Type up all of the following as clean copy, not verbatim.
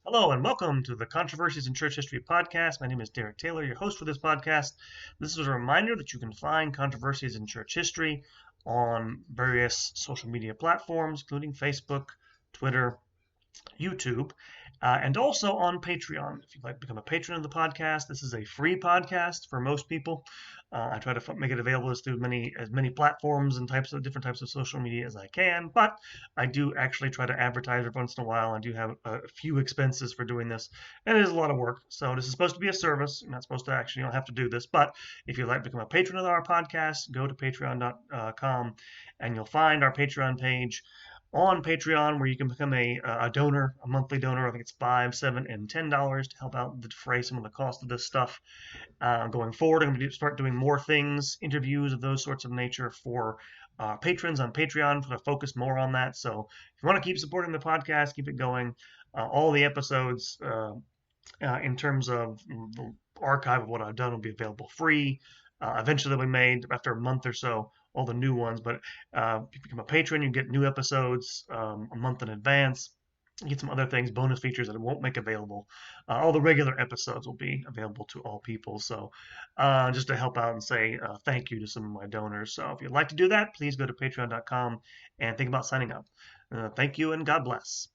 Hello and welcome to the Controversies in Church History podcast. My name is Derek Taylor, your host for this podcast. This is a reminder that you can find Controversies in Church History on various social media platforms, including Facebook, Twitter, YouTube, and also on Patreon. If you'd like to become a patron of the podcast, this is a free podcast for most people. I try to make it available through as many platforms and different types of social media as I can, but I do actually try to advertise every once in a while. I do have a few expenses for doing this, and it is a lot of work. So this is supposed to be a service. You're not supposed to you don't have to do this, but if you'd like to become a patron of our podcast, go to patreon.com and you'll find our Patreon page on Patreon, where you can become a donor, a monthly donor. I think it's $5, $7, and $10 to help out defray some of the cost of this stuff. Going forward, I'm going to start doing more things, interviews of those sorts of nature for patrons on Patreon, to focus more on that. So if you want to keep supporting the podcast, keep it going. All the episodes, in terms of the archive of what I've done, will be available free. Eventually they'll be made after a month or so, all the new ones. But if you become a patron, you get new episodes a month in advance. You get some other things, bonus features that it won't make available. All the regular episodes will be available to all people. So just to help out and say thank you to some of my donors. So if you'd like to do that, please go to patreon.com and think about signing up. Thank you and God bless.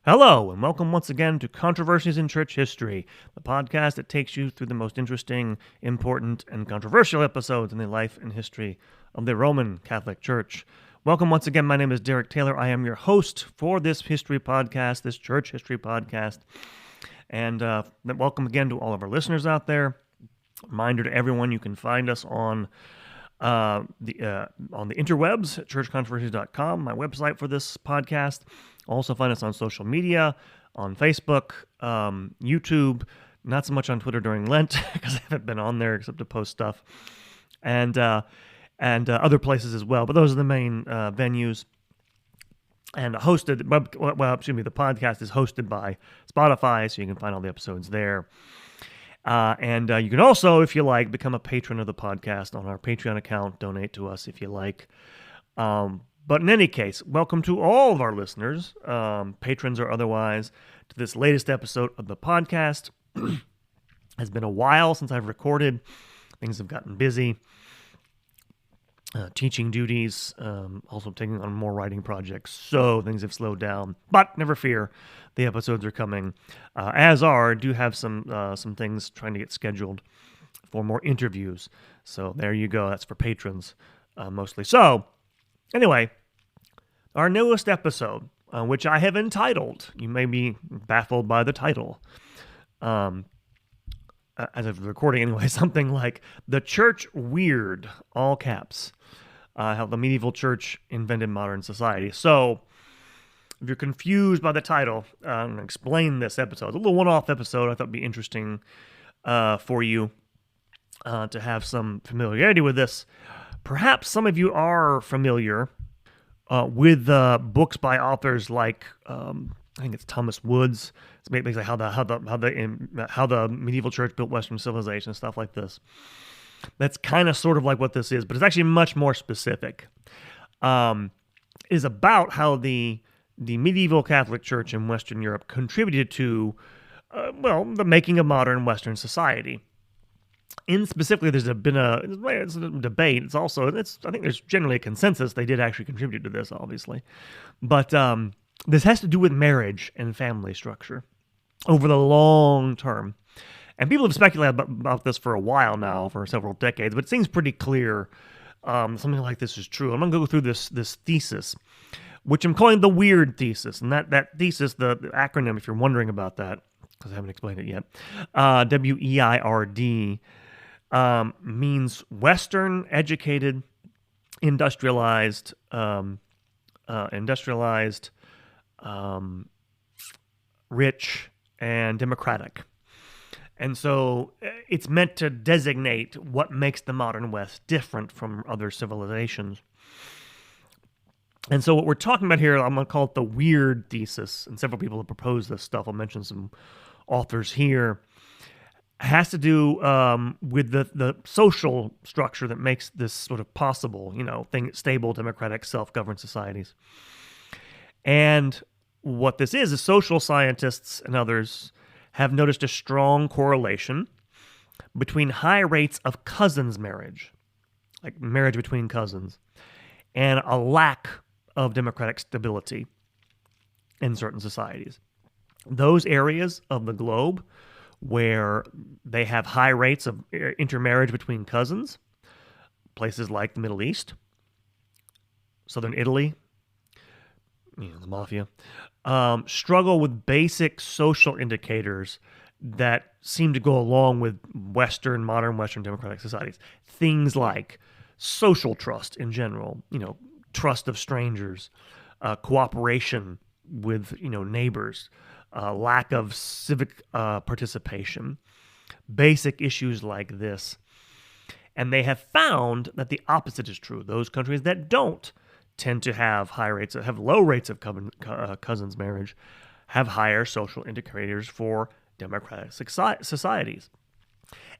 Hello, and welcome once again to Controversies in Church History, the podcast that takes you through the most interesting, important, and controversial episodes in the life and history of the Roman Catholic Church. Welcome once again. My name is Derek Taylor. I am your host for this history podcast, this church history podcast. And welcome again to all of our listeners out there. Reminder to everyone, you can find us on the interwebs at churchcontroversies.com, my website for this podcast. Also find us on social media, on Facebook, YouTube, not so much on Twitter during Lent because I haven't been on there except to post stuff, and other places as well. But those are the main venues. And the podcast is hosted by Spotify, so you can find all the episodes there. And you can also, if you like, become a patron of the podcast on our Patreon account. Donate to us if you like. But in any case, welcome to all of our listeners, patrons or otherwise, to this latest episode of the podcast. It's been a while since I've recorded. Things have gotten busy. Teaching duties, also taking on more writing projects, so things have slowed down. But never fear, the episodes are coming. Do have some things trying to get scheduled for more interviews. So there you go. That's for patrons mostly. So anyway, our newest episode, which I have entitled, you may be baffled by the title, as of recording anyway, something like The Church Weird, all caps, how the medieval church invented modern society. So if you're confused by the title, I'm going to explain this episode. It's a little one-off episode. I thought it'd be interesting for you to have some familiarity with this. Perhaps some of you are familiar with books by authors like I think it's Thomas Woods. It's basically how the medieval church built Western civilization, stuff like this. That's kind of sort of like what this is, but it's actually much more specific. It is about how the medieval Catholic Church in Western Europe contributed to, the making of modern Western society. Specifically, there's been a debate. I think there's generally a consensus they did actually contribute to this, obviously. But this has to do with marriage and family structure over the long term. And people have speculated about this for a while now, for several decades, but it seems pretty clear something like this is true. I'm going to go through this thesis, which I'm calling the WEIRD thesis. And that thesis, the acronym, if you're wondering about that, because I haven't explained it yet, WEIRD, means Western, educated, industrialized, rich, and democratic. And so it's meant to designate what makes the modern West different from other civilizations. And so what we're talking about here, I'm going to call it the WEIRD thesis. And several people have proposed this stuff. I'll mention some authors here. has to do with the social structure that makes this sort of possible, stable, democratic, self-governed societies. And what this is social scientists and others have noticed a strong correlation between high rates of cousins marriage, like marriage between cousins, and a lack of democratic stability in certain societies. Those areas of the globe where they have high rates of intermarriage between cousins, places like the Middle East, southern Italy, the mafia, struggle with basic social indicators that seem to go along with modern Western democratic societies. Things like social trust in general, trust of strangers, cooperation with, neighbors, lack of civic participation, basic issues like this. And they have found that the opposite is true. Those countries that don't tend to have low rates of cousins marriage have higher social indicators for democratic societies.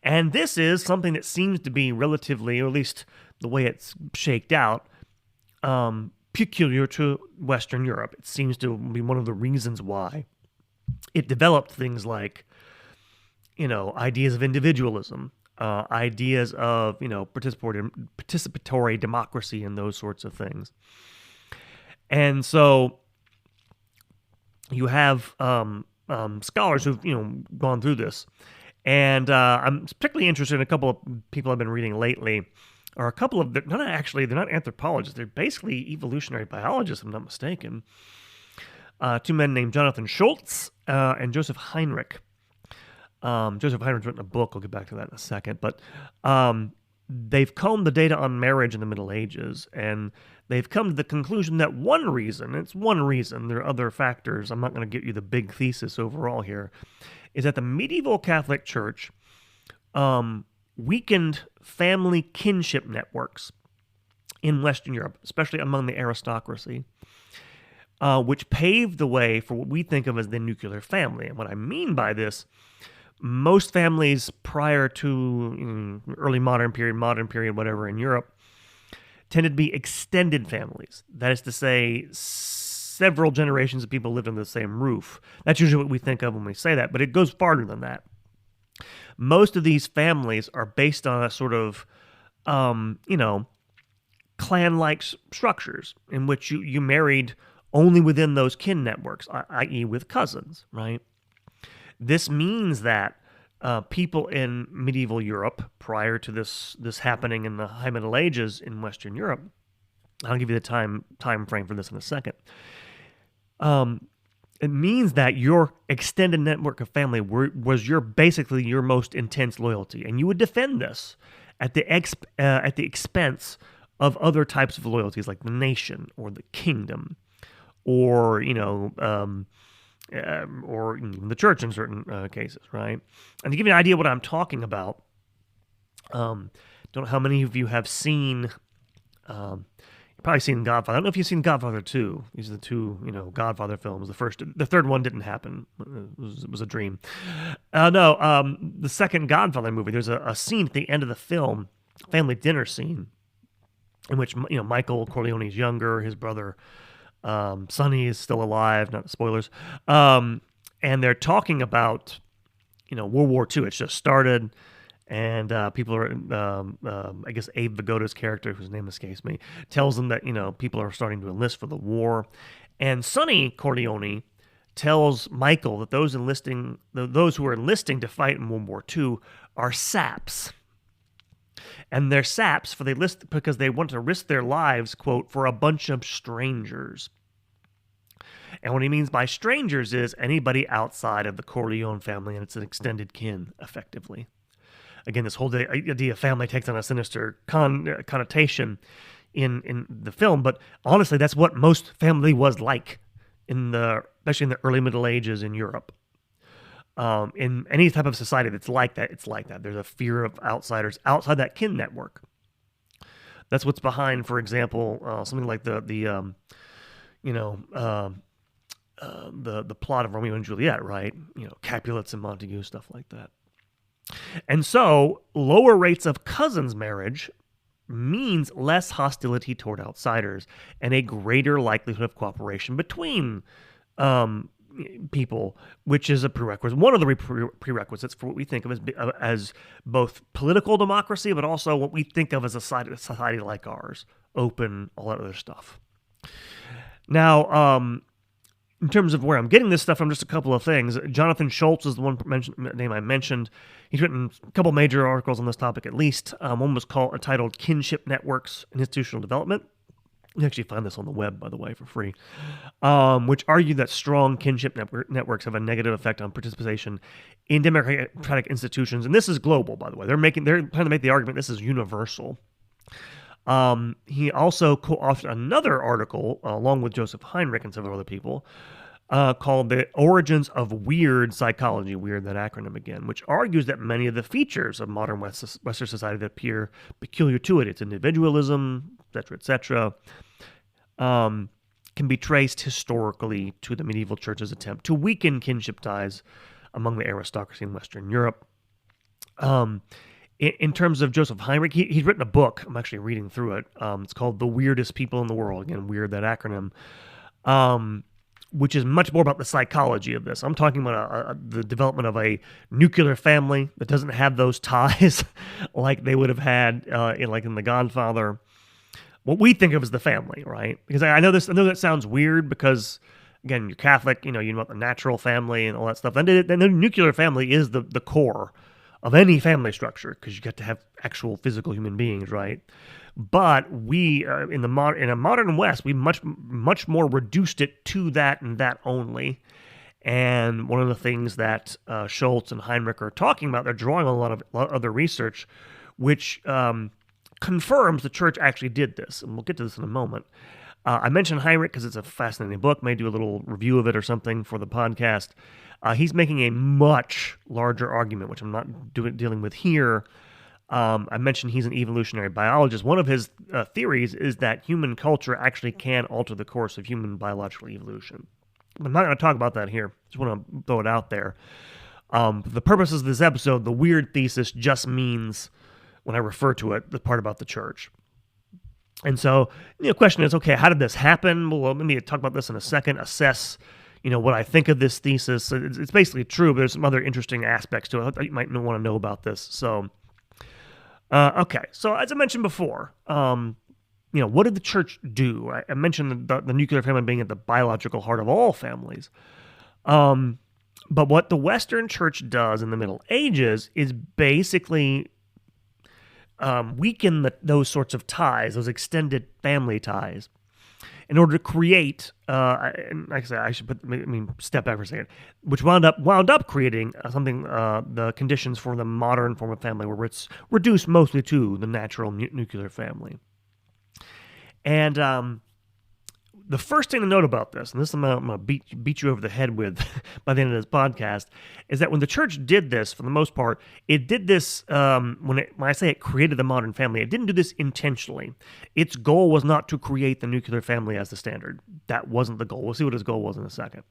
And this is something that seems to be relatively, or at least the way it's shaked out, peculiar to Western Europe. It seems to be one of the reasons why it developed things like, ideas of individualism, ideas of, participatory democracy and those sorts of things. And so you have scholars who've, gone through this. And I'm particularly interested in a couple of people I've been reading lately, or a couple of, they're not anthropologists, they're basically evolutionary biologists, if I'm not mistaken. Two men named Jonathan Schultz and Joseph Heinrich. Joseph Heinrich's written a book. I'll get back to that in a second. But they've combed the data on marriage in the Middle Ages, and they've come to the conclusion that one reason, there are other factors, I'm not going to give you the big thesis overall here, is that the medieval Catholic Church weakened family kinship networks in Western Europe, especially among the aristocracy, which paved the way for what we think of as the nuclear family. And what I mean by this, most families prior to early modern period, whatever, in Europe, tended to be extended families. That is to say, several generations of people lived under the same roof. That's usually what we think of when we say that, but it goes farther than that. Most of these families are based on a sort of, clan-like structures in which you married only within those kin networks, i.e. with cousins, right? This means that people in medieval Europe, prior to this happening in the High Middle Ages in Western Europe, I'll give you the time frame for this in a second. It means that your extended network of family was basically your most intense loyalty, and you would defend this at the expense of other types of loyalties like the nation or the kingdom, or or even the church in certain cases, right? And to give you an idea of what I'm talking about, don't know how many of you have seen. You've probably seen Godfather. I don't know if you've seen Godfather 2. These are the two, Godfather films. The third one didn't happen. It was a dream. The second Godfather movie, there's a scene at the end of the film, family dinner scene, in which, Michael Corleone's younger, his brother, Sonny is still alive, not spoilers. And they're talking about, World War II. It's just started. And people are, I guess Abe Vigoda's character, whose name escapes me, tells them that, people are starting to enlist for the war. And Sonny Corleone tells Michael that those who are enlisting to fight in World War II are saps. And they're saps because they want to risk their lives, quote, for a bunch of strangers. And what he means by strangers is anybody outside of the Corleone family and its extended kin, effectively. Again, this whole idea of family takes on a sinister connotation in the film, but honestly, that's what most family was like, especially in the early Middle Ages in Europe. In any type of society that's like that, it's like that. There's a fear of outsiders outside that kin network. That's what's behind, for example, something like the plot of Romeo and Juliet, right? Capulets and Montague, stuff like that. And so lower rates of cousins marriage means less hostility toward outsiders and a greater likelihood of cooperation between um, people, which is a prerequisite, one of the prerequisites for what we think of as both political democracy, but also what we think of as a society like ours, open, all that other stuff. Now, in terms of where I'm getting this stuff from, just a couple of things. Jonathan Schultz is the name I mentioned. He's written a couple major articles on this topic, at least. One was titled "Kinship Networks and Institutional Development." You can actually find this on the web, by the way, for free. Which argued that strong kinship networks have a negative effect on participation in democratic institutions, and this is global, by the way. They're trying to make the argument this is universal. He also co-authored another article, along with Joseph Heinrich and several other people, called The Origins of Weird Psychology, WEIRD, that acronym again, which argues that many of the features of modern Western society that appear peculiar to it, its individualism, etc., can be traced historically to the medieval church's attempt to weaken kinship ties among the aristocracy in Western Europe. In terms of Joseph Heinrich, he's written a book. I'm actually reading through it. It's called The Weirdest People in the World. Again, WEIRD, that acronym. Which is much more about the psychology of this. I'm talking about the development of a nuclear family that doesn't have those ties like they would have had in The Godfather. What we think of as the family, right? Because I know that sounds weird because, again, you're Catholic, you know about the natural family and all that stuff. Then the nuclear family is the core of any family structure because you get to have actual physical human beings, right? But we, in a modern West, we much more reduced it to that and that only. And one of the things that Schultz and Heinrich are talking about, they're drawing on a lot of other research, which confirms the church actually did this. And we'll get to this in a moment. I mentioned Heinrich because it's a fascinating book. May do a little review of it or something for the podcast. He's making a much larger argument, which I'm not dealing with here. I mentioned he's an evolutionary biologist. One of his theories is that human culture actually can alter the course of human biological evolution. I'm not going to talk about that here. Just want to throw it out there. For the purposes of this episode, the WEIRD thesis just means, when I refer to it, the part about the church. And so the question is, okay, how did this happen? Well, let me talk about this in a second, assess what I think of this thesis. It's basically true, but there's some other interesting aspects to it. You might want to know about this. So, okay. So as I mentioned before, what did the church do? I mentioned the nuclear family being at the biological heart of all families. But what the Western church does in the Middle Ages is basically weaken those sorts of ties, those extended family ties, in order to create, and like I said, I should step back for a second, which wound up creating something, the conditions for the modern form of family, where it's reduced mostly to the natural nuclear family. And the first thing to note about this, and this I'm going to beat you over the head with by the end of this podcast, is that when the church did this, for the most part, it did this, when I say it created the modern family, it didn't do this intentionally. Its goal was not to create the nuclear family as the standard. That wasn't the goal. We'll see what his goal was in a second.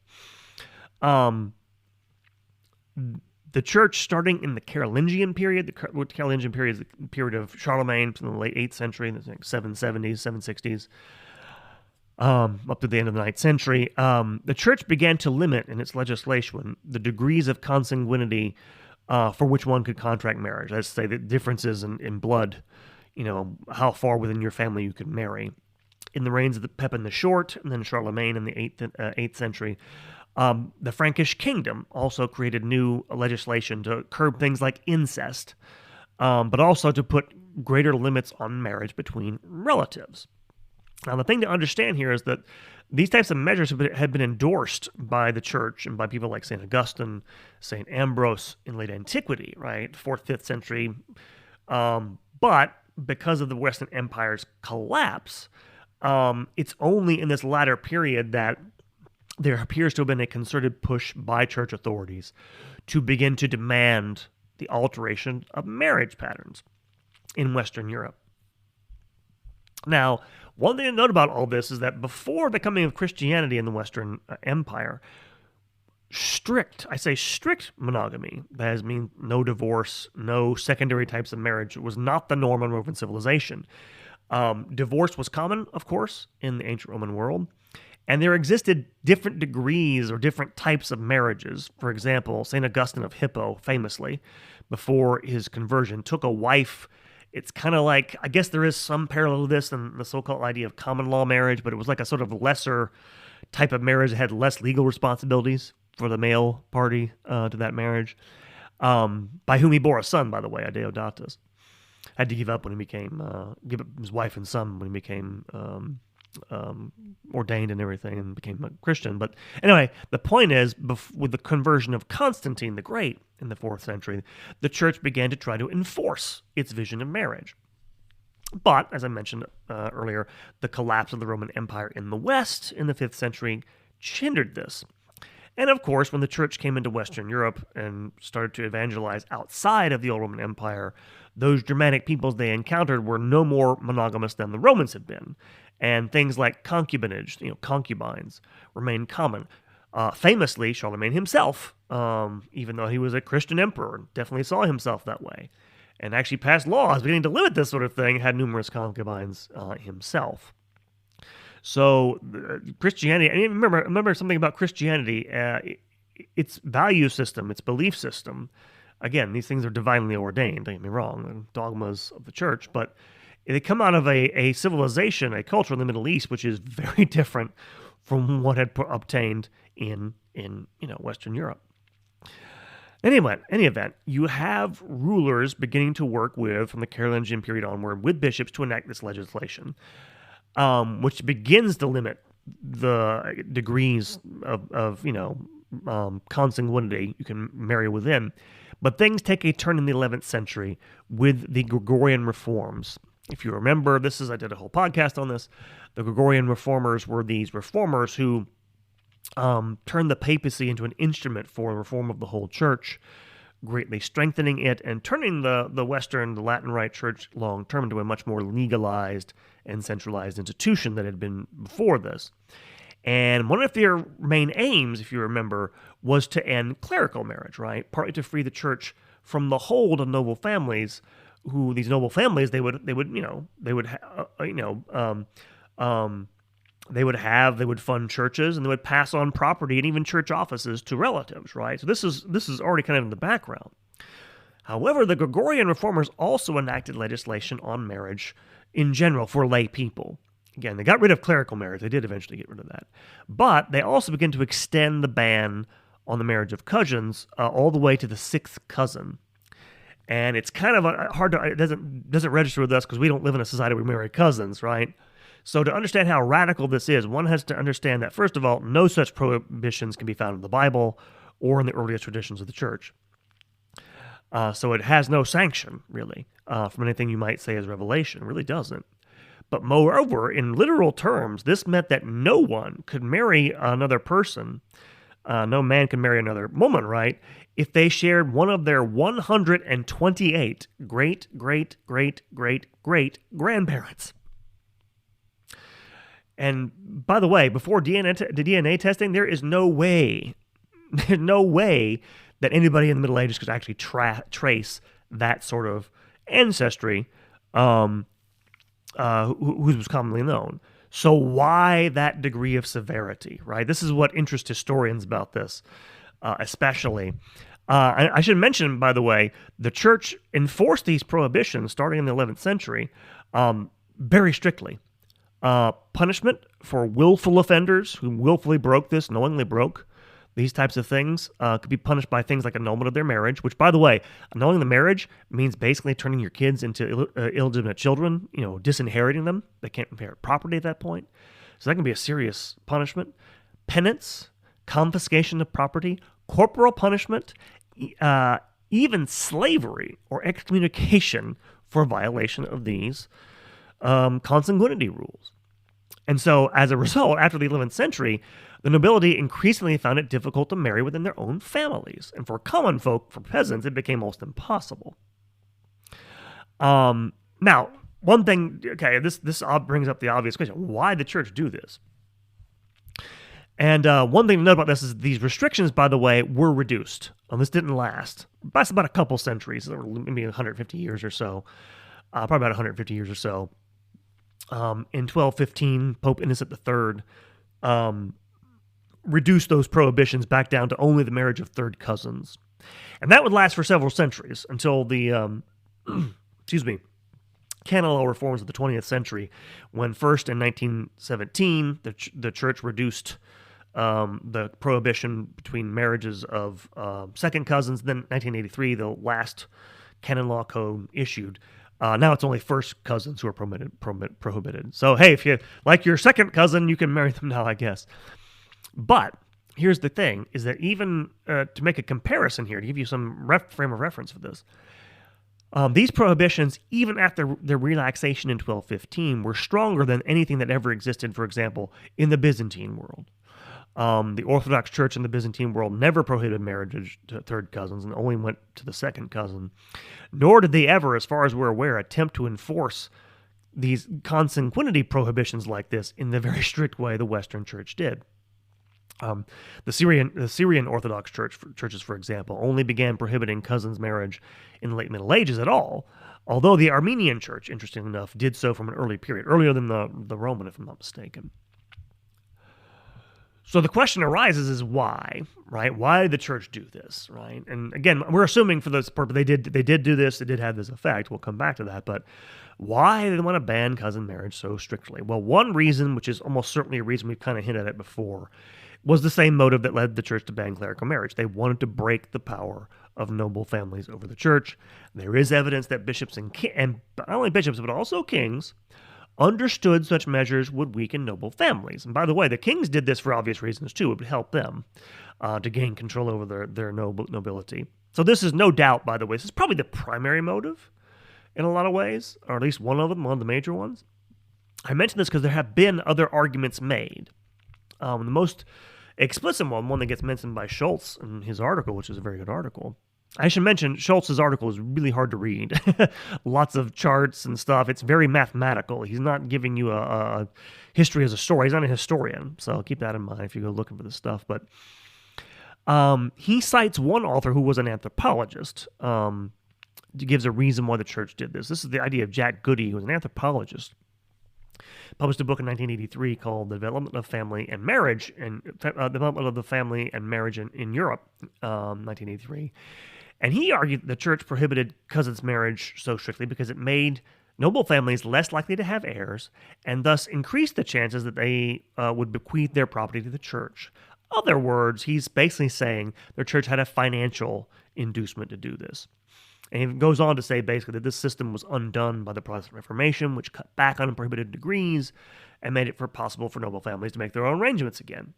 The church, starting in the Carolingian period, the Carolingian period is the period of Charlemagne from the late 8th century, the 770s, 760s, up to the end of the 9th century, the church began to limit in its legislation the degrees of consanguinity for which one could contract marriage. Let's say the differences in blood, how far within your family you could marry. In the reigns of Pepin the Short and then Charlemagne in the 8th century, the Frankish kingdom also created new legislation to curb things like incest, but also to put greater limits on marriage between relatives. Now, the thing to understand here is that these types of measures have been endorsed by the church and by people like St. Augustine, St. Ambrose in late antiquity, right? 4th, 5th century. But because of the Western Empire's collapse, it's only in this latter period that there appears to have been a concerted push by church authorities to begin to demand the alteration of marriage patterns in Western Europe. Now, one thing to note about all this is that before the coming of Christianity in the Western Empire, strict monogamy. That means no divorce, no secondary types of marriage. It was not the norm in Roman civilization. Divorce was common, of course, in the ancient Roman world. And there existed different degrees or different types of marriages. For example, St. Augustine of Hippo, famously, before his conversion, took a wife. It's kind of like, I guess there is some parallel to this in the so-called idea of common law marriage, but it was like a sort of lesser type of marriage that had less legal responsibilities for the male party to that marriage, by whom he bore a son, by the way, Adeodatus. Had to give up his wife and son when he became ordained and everything and became a Christian. But anyway, the point is, with the conversion of Constantine the Great in the 4th century, the church began to try to enforce its vision of marriage. But, as I mentioned earlier, the collapse of the Roman Empire in the West in the 5th century hindered this. And of course, when the church came into Western Europe and started to evangelize outside of the old Roman Empire, those Germanic peoples they encountered were no more monogamous than the Romans had been. And things like concubinage, concubines, remained common. Famously, Charlemagne himself, even though he was a Christian emperor, definitely saw himself that way, and actually passed laws beginning to limit this sort of thing, had numerous concubines himself. So Christianity, and remember something about Christianity, its value system, its belief system. Again, these things are divinely ordained, don't get me wrong, dogmas of the church, but they come out of a civilization, a culture in the Middle East, which is very different from what had obtained in Western Europe. Anyway, any event, you have rulers beginning to work from the Carolingian period onward with bishops to enact this legislation, which begins to limit the degrees of consanguinity you can marry within. But things take a turn in the 11th century with the Gregorian reforms. If you remember, I did a whole podcast on this. The Gregorian reformers were these reformers who turned the papacy into an instrument for the reform of the whole church, greatly strengthening it and turning the Latin Rite Church long-term into a much more legalized and centralized institution that had been before this. And one of their main aims, if you remember, was to end clerical marriage, right? Partly to free the church from the hold of noble families, who these noble families they would fund churches, and they would pass on property and even church offices to relatives, right? So this is already kind of in the background. However, the Gregorian reformers also enacted legislation on marriage in general for lay people. Again, they got rid of clerical marriage. They did eventually get rid of that. But they also began to extend the ban on the marriage of cousins all the way to the 6th cousin. And it's kind of hard to, it doesn't register with us because we don't live in a society where we marry cousins, right? So to understand how radical this is, one has to understand that, first of all, no such prohibitions can be found in the Bible or in the earliest traditions of the church. So it has no sanction, really, from anything you might say is revelation. It really doesn't. But moreover, in literal terms, this meant that no one could marry another person. No man could marry another woman, right? If they shared one of their 128 great-great-great-great-great-grandparents. And by the way, before DNA testing, there is no way that anybody in the Middle Ages could actually trace that sort of ancestry who was commonly known. So why that degree of severity, right? This is what interests historians about this, especially. I should mention, by the way, the church enforced these prohibitions starting in the 11th century very strictly. Punishment for willful offenders who willfully knowingly broke these types of things, could be punished by things like annulment of their marriage, which, by the way, annulling the marriage means basically turning your kids into illegitimate children, disinheriting them. They can't inherit property at that point. So that can be a serious punishment. Penance, confiscation of property, corporal punishment, even slavery or excommunication for violation of these consanguinity rules. And so, as a result, after the 11th century, the nobility increasingly found it difficult to marry within their own families. And for common folk, for peasants, it became almost impossible. Now, one thing, okay, this brings up the obvious question. Why did the church do this? And one thing to note about this is these restrictions, by the way, were reduced. This didn't last. That's about a couple centuries, maybe 150 years or so. Probably about 150 years or so. In 1215, Pope Innocent III reduced those prohibitions back down to only the marriage of third cousins. And that would last for several centuries until the, canon law reforms of the 20th century, when first in 1917, the church reduced the prohibition between marriages of second cousins. Then 1983, the last canon law code issued. Now it's only first cousins who are prohibited. So, hey, if you like your second cousin, you can marry them now, I guess. But here's the thing, is that even to make a comparison here, to give you some frame of reference for this, these prohibitions, even after their relaxation in 1215, were stronger than anything that ever existed, for example, in the Byzantine world. The Orthodox Church in the Byzantine world never prohibited marriage to third cousins and only went to the second cousin. Nor did they ever, as far as we're aware, attempt to enforce these consanguinity prohibitions like this in the very strict way the Western Church did. The Syrian Orthodox churches, for example, only began prohibiting cousins' marriage in the late Middle Ages at all, although the Armenian Church, interestingly enough, did so from an early period, earlier than the Roman, if I'm not mistaken. So the question arises is why, right? Why did the church do this, right? And again, we're assuming for this purpose they did do this, it did have this effect. We'll come back to that, but why did they want to ban cousin marriage so strictly? Well, one reason, which is almost certainly a reason we've kind of hinted at before, was the same motive that led the church to ban clerical marriage. They wanted to break the power of noble families over the church. There is evidence that bishops and not only bishops, but also kings, understood such measures would weaken noble families. And by the way, the kings did this for obvious reasons too. It would help them to gain control over their nobility. So this is no doubt, by the way, this is probably the primary motive in a lot of ways, or at least one of them, one of the major ones. I mention this because there have been other arguments made. The most explicit one that gets mentioned by Schultz in his article, which is a very good article. I should mention Schultz's article is really hard to read. Lots of charts and stuff. It's very mathematical. He's not giving you a history as a story. He's not a historian, so keep that in mind if you go looking for this stuff. But he cites one author who was an anthropologist. Gives a reason why the church did this. This is the idea of Jack Goody, who was an anthropologist. Published a book in 1983 called The Development of Family and Marriage, and Development of the Family and Marriage in Europe, 1983. And he argued that the church prohibited cousins' marriage so strictly because it made noble families less likely to have heirs, and thus increased the chances that they would bequeath their property to the church. Other words, he's basically saying the church had a financial inducement to do this. And he goes on to say basically that this system was undone by the Protestant Reformation, which cut back on prohibited degrees and made it possible for noble families to make their own arrangements again.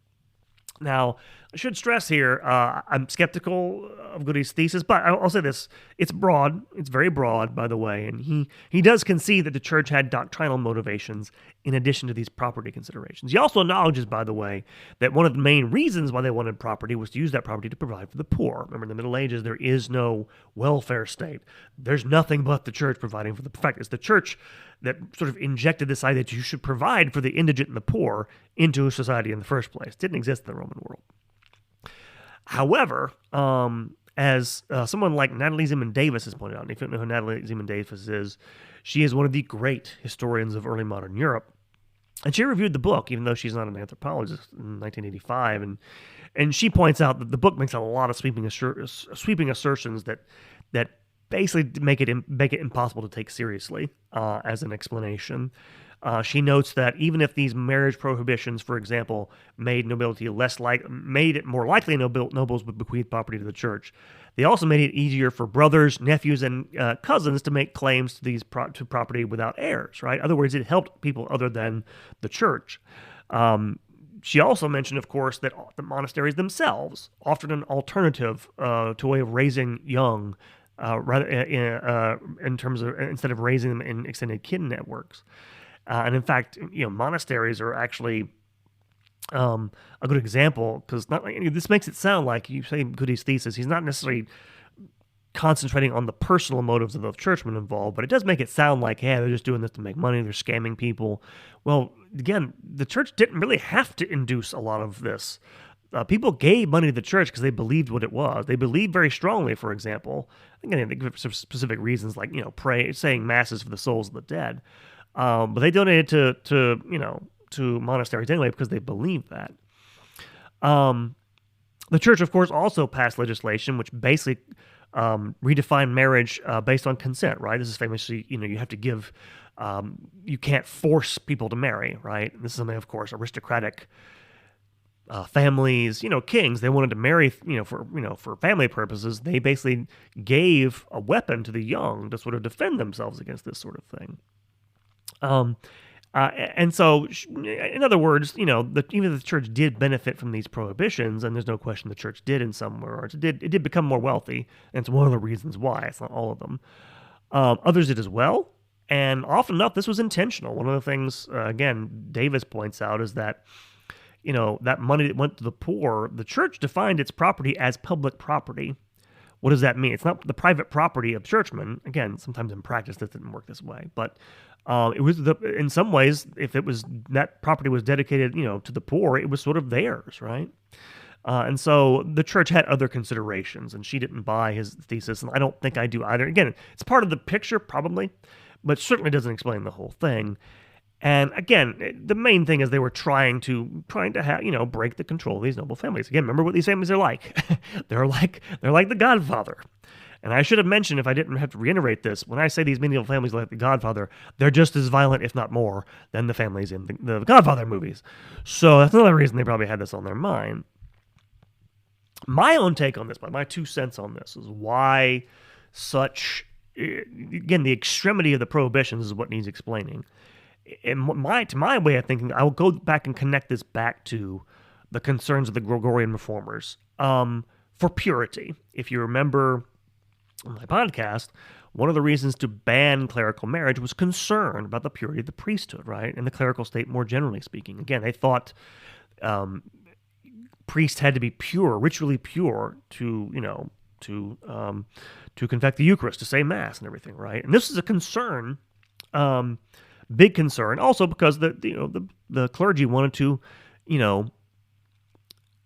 Now, I should stress here, I'm skeptical of Goody's thesis, but I'll say this. It's broad. It's very broad, by the way, and he does concede that the church had doctrinal motivations in addition to these property considerations. He also acknowledges, by the way, that one of the main reasons why they wanted property was to use that property to provide for the poor. Remember, in the Middle Ages, there is no welfare state. There's nothing but the church providing for the... In fact, it's the church that sort of injected this idea that you should provide for the indigent and the poor into society in the first place. It didn't exist in the Roman world. However, as someone like Natalie Zeman Davis has pointed out, and if you don't know who Natalie Zeman Davis is, she is one of the great historians of early modern Europe. And she reviewed the book, even though she's not an anthropologist, in 1985. And she points out that the book makes a lot of sweeping assertions that basically make it impossible to take seriously as an explanation. She notes that even if these marriage prohibitions, for example, made it more likely nobles would bequeath property to the church, they also made it easier for brothers, nephews, and cousins to make claims to property without heirs. Right? In other words, it helped people other than the church. She also mentioned, of course, that the monasteries themselves offered an alternative to a way of raising young. In terms of instead of raising them in extended kin networks, and in fact, monasteries are actually a good example because this makes it sound like you say Goody's thesis. He's not necessarily concentrating on the personal motives of the churchmen involved, but it does make it sound like, hey, they're just doing this to make money, they're scamming people. Well, again, the church didn't really have to induce a lot of this. People gave money to the church because they believed what it was. They believed very strongly, for example, again, they give specific reasons like, saying masses for the souls of the dead. But they donated to monasteries anyway because they believed that. The church, of course, also passed legislation which basically redefined marriage based on consent, right? This is famously, you have to give, you can't force people to marry, right? This is something, of course, aristocratic families, kings, they wanted to marry, for family purposes. They basically gave a weapon to the young to sort of defend themselves against this sort of thing. And so, in other words, even the church did benefit from these prohibitions, and there's no question the church did in some regards. It did become more wealthy, and it's one of the reasons why. It's not all of them. Others did as well, and often enough, this was intentional. One of the things, again, Davis points out is that, that money that went to the poor, the church defined its property as public property. What does that mean? It's not the private property of churchmen. Again, sometimes in practice that didn't work this way, but it was in some ways, if it was that property was dedicated, to the poor, it was sort of theirs, right? And so the church had other considerations, and she didn't buy his thesis, and I don't think I do either. Again, it's part of the picture probably, but certainly doesn't explain the whole thing. And again, the main thing is they were trying to have, break the control of these noble families. Again, remember what these families are like. they're like the Godfather. And I should have mentioned, if I didn't have to reiterate this, when I say these medieval families are like the Godfather, they're just as violent, if not more, than the families in the Godfather movies. So that's another reason they probably had this on their mind. My own take on this, my 2 cents on this, is why such, again, the extremity of the prohibitions is what needs explaining. To my way of thinking, I will go back and connect this back to the concerns of the Gregorian reformers for purity. If you remember on my podcast, one of the reasons to ban clerical marriage was concern about the purity of the priesthood, right? And the clerical state more generally speaking. Again, they thought priests had to be pure, ritually pure to convect the Eucharist, to say Mass and everything, right? And this is a concern, big concern, also because the clergy wanted to,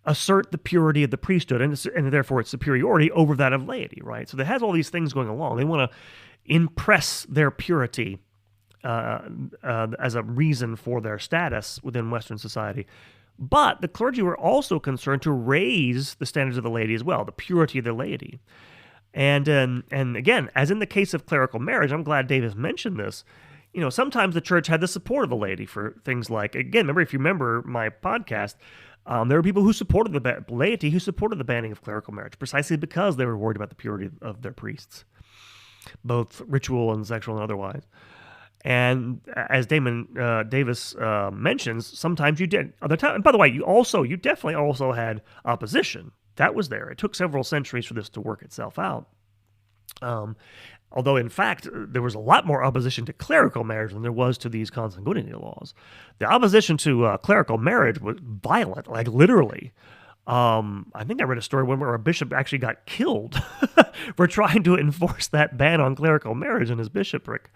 assert the purity of the priesthood and therefore its superiority over that of laity, right? So it has all these things going along. They want to impress their purity as a reason for their status within Western society. But the clergy were also concerned to raise the standards of the laity as well, the purity of the laity. And again, as in the case of clerical marriage, I'm glad Davis mentioned this. Sometimes the church had the support of the laity for things like, again, if you remember my podcast, there were people who supported the laity who supported the banning of clerical marriage precisely because they were worried about the purity of their priests, both ritual and sexual and otherwise. And as Davis mentions, sometimes you did. Other time, and by the way, you definitely also had opposition. That was there. It took several centuries for this to work itself out. Although, in fact, there was a lot more opposition to clerical marriage than there was to these consanguinity laws. The opposition to clerical marriage was violent, like literally. I think I read a story where a bishop actually got killed for trying to enforce that ban on clerical marriage in his bishopric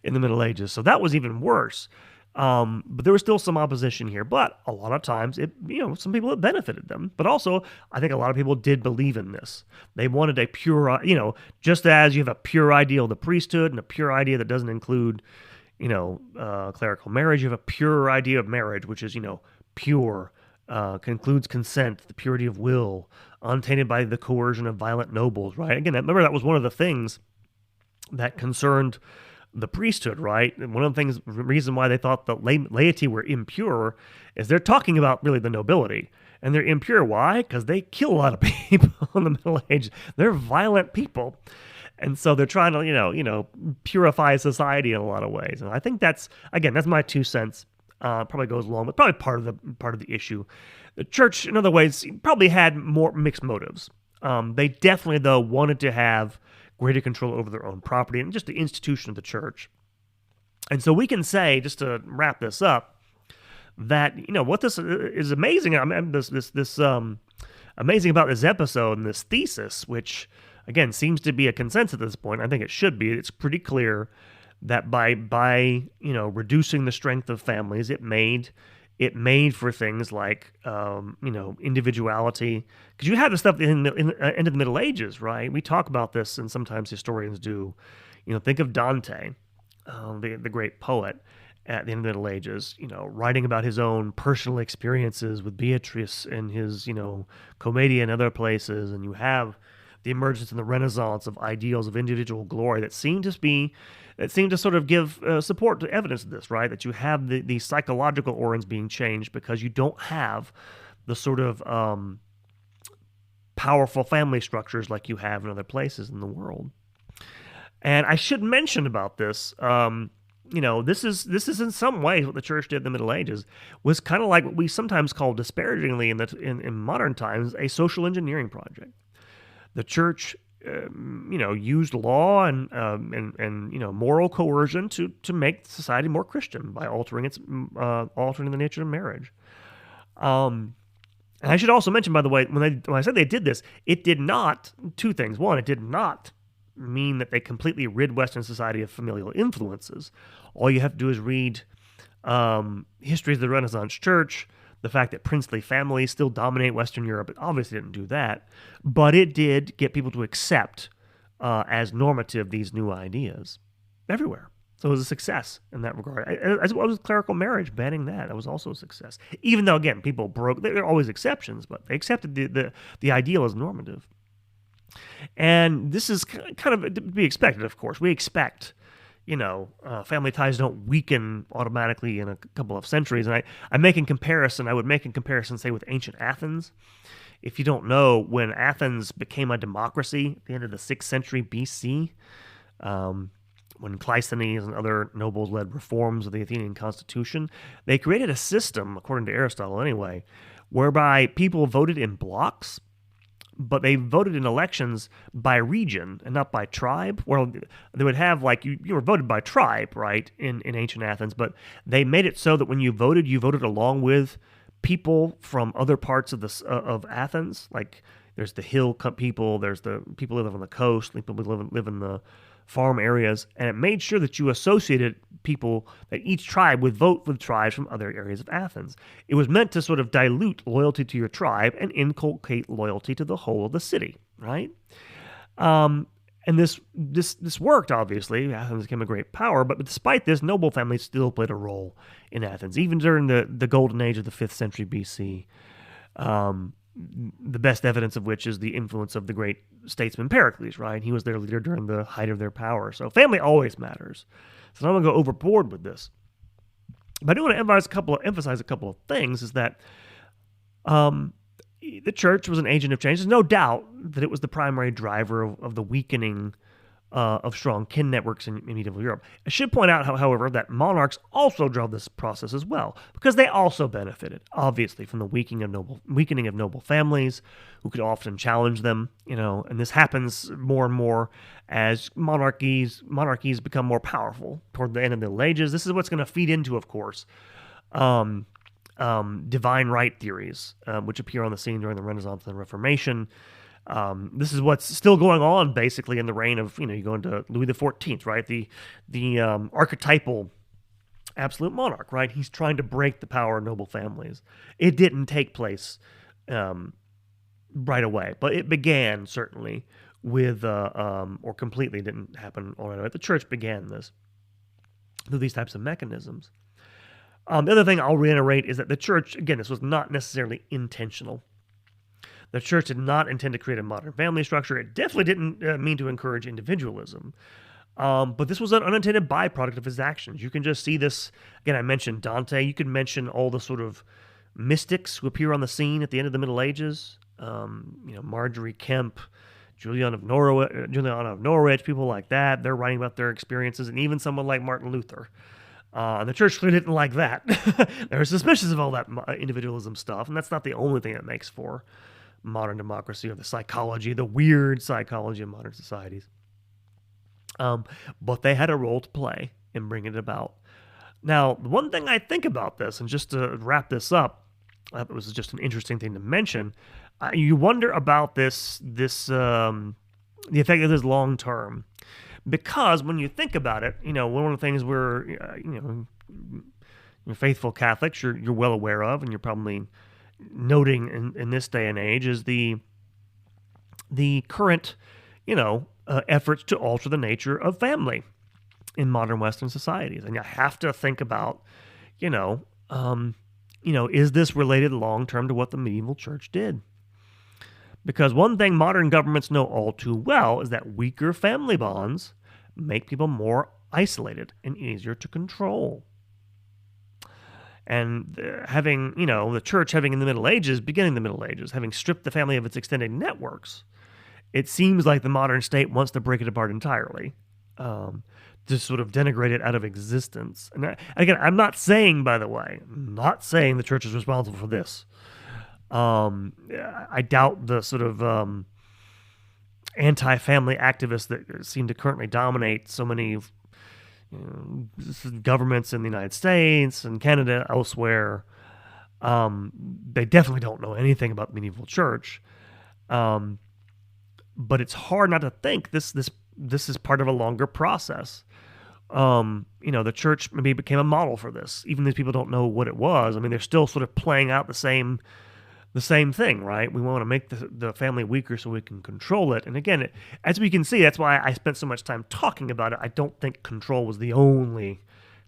in the Middle Ages. So that was even worse. But there was still some opposition here. But a lot of times, some people it benefited them. But also, I think a lot of people did believe in this. They wanted a pure, just as you have a pure ideal of the priesthood and a pure idea that doesn't include, clerical marriage, you have a pure idea of marriage, which is, pure, concludes consent, the purity of will, untainted by the coercion of violent nobles, right? Again, remember that was one of the things that concerned the priesthood, right? And one of the things, the reason why they thought the laity were impure is they're talking about really the nobility. And they're impure. Why? Because they kill a lot of people in the Middle Ages. They're violent people. And so they're trying to, purify society in a lot of ways. And I think that's my 2 cents. Probably goes along with probably part of the issue. The church, in other ways, probably had more mixed motives. They definitely, though, wanted to have greater control over their own property and just the institution of the church. And so we can say, just to wrap this up, that what this is amazing. I mean, this amazing about this episode and this thesis, which again, seems to be a consensus at this point. I think it should be. It's pretty clear that by reducing the strength of families, it made for things like individuality, because you had the stuff in the end of the Middle Ages, right? We talk about this, and sometimes historians do. Think of Dante, the great poet at the end of the Middle Ages, writing about his own personal experiences with Beatrice and his, Commedia and other places, and you have the emergence in the Renaissance of ideals of individual glory that seem to sort of give support to evidence of this, right? That you have the psychological organs being changed because you don't have the sort of powerful family structures like you have in other places in the world. And I should mention about this, this is in some ways what the church did in the Middle Ages was kind of like what we sometimes call disparagingly in modern times a social engineering project. The church, used law and moral coercion to make society more Christian by altering the nature of marriage. And I should also mention, by the way, when I said they did this, it did not two things. One, it did not mean that they completely rid Western society of familial influences. All you have to do is read histories of the Renaissance Church. The fact that princely families still dominate Western Europe, it obviously didn't do that, but it did get people to accept as normative these new ideas everywhere. So it was a success in that regard. As well as clerical marriage, banning that, that was also a success. Even though, again, people broke, there are always exceptions, but they accepted the ideal as normative. And this is kind of to be expected, of course. We expect family ties don't weaken automatically in a couple of centuries. And I would make a comparison, say, with ancient Athens. If you don't know, when Athens became a democracy at the end of the 6th century BC, when Cleisthenes and other nobles led reforms of the Athenian constitution, they created a system, according to Aristotle anyway, whereby people voted in blocks, but they voted in elections by region and not by tribe. Well, they would have, like, you were voted by tribe, right, in ancient Athens, but they made it so that when you voted along with people from other parts of Athens. Like, there's the hill people, there's the people who live on the coast, people who live in the farm areas, and it made sure that you associated people, that each tribe would vote with tribes from other areas of Athens. It was meant to sort of dilute loyalty to your tribe and inculcate loyalty to the whole of the city, right? And this worked, obviously. Athens became a great power, but despite this, noble families still played a role in Athens, even during the golden age of the 5th century BC. The best evidence of which is the influence of the great statesman Pericles, right? He was their leader during the height of their power. So family always matters. So I'm going to go overboard with this. But I do want to emphasize a couple of things, is that the church was an agent of change. There's no doubt that it was the primary driver of the weakening of strong kin networks in medieval Europe. I should point out, however, that monarchs also drove this process as well, because they also benefited, obviously, from the weakening of noble families, who could often challenge them. And this happens more and more as monarchies become more powerful toward the end of the Middle Ages. This is what's going to feed into, of course, divine right theories, which appear on the scene during the Renaissance and the Reformation. This is what's still going on, basically, in the reign of, you go into Louis XIV, right? The archetypal absolute monarch, right? He's trying to break the power of noble families. It didn't take place right away, but it began, certainly, with, or completely didn't happen all right away. The church began this through these types of mechanisms. The other thing I'll reiterate is that the church, again, this was not necessarily intentional. The church did not intend to create a modern family structure. It definitely didn't mean to encourage individualism. But this was an unintended byproduct of his actions. You can just see this. Again, I mentioned Dante. You can mention all the sort of mystics who appear on the scene at the end of the Middle Ages. Marjorie Kemp, Julian of Norwich, people like that. They're writing about their experiences, and even someone like Martin Luther. And the church clearly didn't like that. They were suspicious of all that individualism stuff, and that's not the only thing that makes for modern democracy, or the weird psychology of modern societies. But they had a role to play in bringing it about. Now, the one thing I think about this, and just to wrap this up, it was just an interesting thing to mention. You wonder about this the effect of this long term. Because when you think about it, one of the things you're faithful Catholics, you're well aware of, and you're probably noting in this day and age is the current, efforts to alter the nature of family in modern Western societies. And you have to think about, is this related long term to what the medieval church did? Because one thing modern governments know all too well is that weaker family bonds make people more isolated and easier to control. And having, the church having in the Middle Ages, beginning the Middle Ages, having stripped the family of its extended networks, it seems like the modern state wants to break it apart entirely, to sort of denigrate it out of existence. And again, I'm not saying, by the way, the church is responsible for this. I doubt the sort of anti-family activists that seem to currently dominate so many governments in the United States and Canada, elsewhere. They definitely don't know anything about the medieval church. But it's hard not to think this is part of a longer process. The church maybe became a model for this. Even these people don't know what it was. I mean, they're still sort of playing out the same thing, right? We want to make the family weaker so we can control it. And again, as we can see, that's why I spent so much time talking about it. I don't think control was the only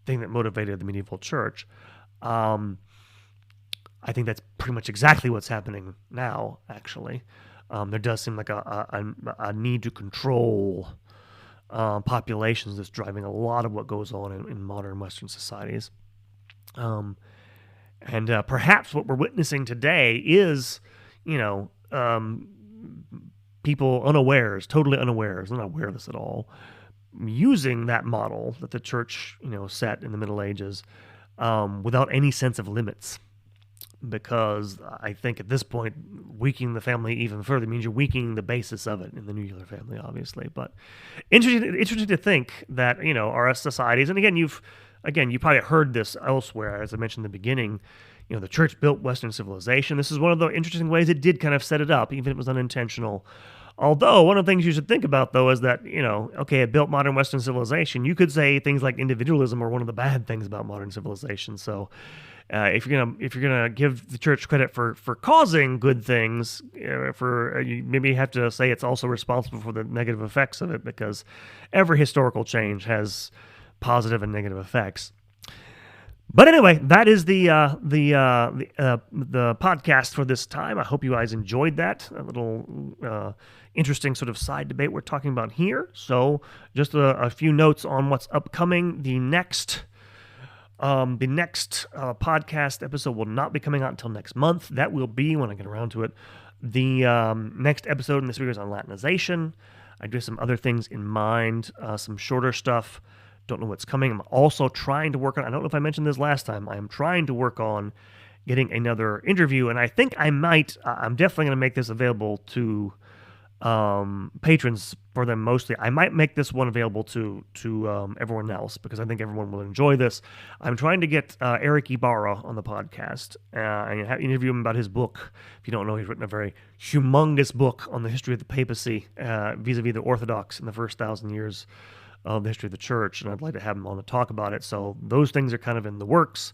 thing that motivated the medieval church. I think that's pretty much exactly what's happening now, actually. There does seem like a need to control populations that's driving a lot of what goes on in modern Western societies. And perhaps what we're witnessing today is, people totally unawares, not aware of this at all, using that model that the church, set in the Middle Ages without any sense of limits. Because I think at this point, weakening the family even further means you're weakening the basis of it in the nuclear family, obviously. But interesting to think that, our societies, and again, you probably heard this elsewhere, as I mentioned in the beginning, the church built Western civilization. This is one of the interesting ways it did kind of set it up, even if it was unintentional. Although, one of the things you should think about, though, is that, it built modern Western civilization. You could say things like individualism are one of the bad things about modern civilization. So if you're gonna give the church credit for causing good things, you maybe have to say it's also responsible for the negative effects of it, because every historical change has positive and negative effects. But anyway, that is the podcast for this time. I hope you guys enjoyed that, a little interesting sort of side debate we're talking about here. So just a few notes on what's upcoming. The next podcast episode will not be coming out until next month. That will be, when I get around to it, the next episode in this series on Latinization. I do have some other things in mind, some shorter stuff. Don't know what's coming. I'm also trying to work on, I don't know if I mentioned this last time, I'm trying to work on getting another interview, and I think I'm definitely going to make this available to patrons for them mostly. I might make this one available to everyone else, because I think everyone will enjoy this. I'm trying to get Eric Ibarra on the podcast and interview him about his book. If you don't know, he's written a very humongous book on the history of the papacy vis-a-vis the Orthodox in the first 1,000 years of the history of the church, and I'd like to have him on to talk about it. So those things are kind of in the works.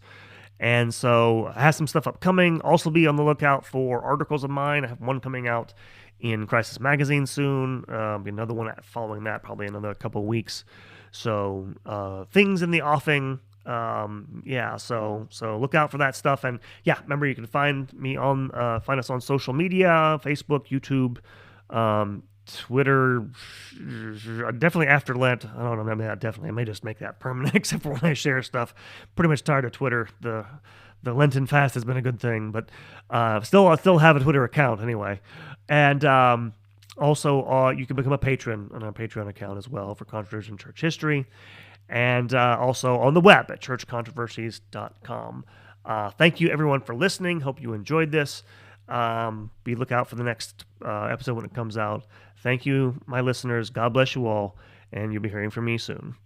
And so I have some stuff upcoming. Also be on the lookout for articles of mine. I have one coming out in Crisis Magazine soon. Be another one following that, probably another couple of weeks. So things in the offing. So look out for that stuff. And yeah, remember, you can find us on social media, Facebook, YouTube, Twitter, definitely after Lent. I don't know, maybe not definitely. I may just make that permanent, except for when I share stuff. Pretty much tired of Twitter. The Lenten fast has been a good thing, but I still have a Twitter account anyway. And also, you can become a patron on our Patreon account as well for Controversies in Church History, and also on the web at churchcontroversies.com. Thank you, everyone, for listening. Hope you enjoyed this. Be lookout for the next episode when it comes out. Thank you, my listeners. God bless you all, and you'll be hearing from me soon.